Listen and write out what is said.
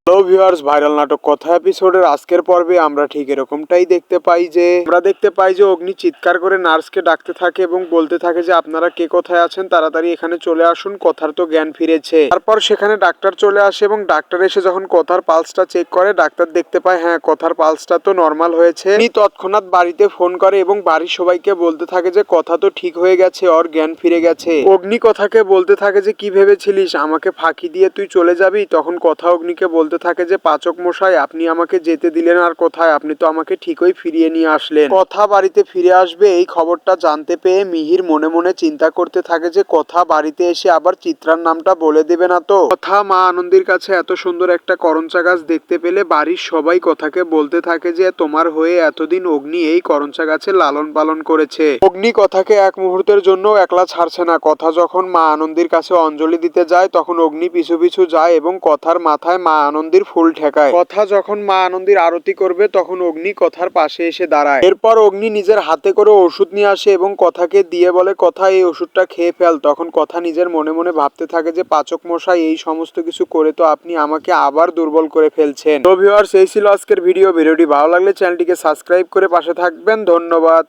Hello viewers, viral নাটক কথা এপিসোডের আজকের পর্বে আমরা ঠিক এরকমটাই দেখতে পাই যে অগ্নি চিৎকার করে নার্সকে ডাকতে থাকে এবং বলতে থাকে যে আপনারা কে কোথায় আছেন, তাড়াতাড়ি এখানে চলে আসুন, কথার তো জ্ঞান ফিরেছে। তারপর সেখানে ডাক্তার চলে আসে এবং ডাক্তার এসে যখন কথার পালসটা চেক করে, ডাক্তার দেখতে পায় হ্যাঁ কথার পালসটা তো নর্মাল হয়েছে। উনি তৎক্ষণাৎ বাড়িতে ফোন করে এবং বাড়ির সবাইকে বলতে থাকে যে কথা তো ঠিক হয়ে গেছে, ওর জ্ঞান ফিরে গেছে। অগ্নি কথাকে বলতে থাকে যে কি ভেবেছিলিস আমাকে ফাঁকি দিয়ে তুই চলে যাবি? তখন কথা অগ্নিকে বলতে থাকে যে পাচক মশাই, আপনি আমাকে যেতে দিলেন আর কোথায়, আপনি তো আমাকে ঠিকই ফিরিয়ে নিয়ে আসলেন। কথা বাড়িতে ফিরে আসবে এই খবরটা জানতে পেয়ে মিহির মনে মনে চিন্তা করতে থাকে যে কথা বাড়িতে এসে আবার চিত্রার নামটা বলে দেবে না তো। কথা মা আনন্দের কাছে এত সুন্দর একটা করঞ্চা গাছ দেখতে পেলে বাড়ির সবাই কথাকে বলতে থাকে যে তোমার হয়ে এতদিন অগ্নি এই করঞ্চা গাছে লালন পালন করেছে। অগ্নি কথাকে এক মুহূর্তের জন্য একলা ছাড়ছে না। কথা যখন মা আনন্দের কাছে অঞ্জলি দিতে যায় তখন অগ্নি পিছু পিছু যায় এবং কথার মাথায় মা আনন্দের ফুল ঠেকায়। কথা যখন মা আনন্দের আরতি করবে তখন অগ্নি কথার পাশে এসে দাঁড়ায়। এরপর অগ্নি নিজের হাতে করে ওষুধ নিয়ে আসে এবং কথাকে দিয়ে বলে কথা এই ওষুধটা খেয়ে ফেল। তখন কথা নিজের মনে মনে ভাবতে থাকে যে পাচক মশাই এই সমস্ত কিছু করে তো আপনি আমাকে আবার দুর্বল করে ফেলছেন। তো ভিউয়ার্স, এই ছিল আজকের ভিডিওটি ভালো লাগলে চ্যানেলটিকে সাবস্ক্রাইব করে পাশে থাকবেন। ধন্যবাদ।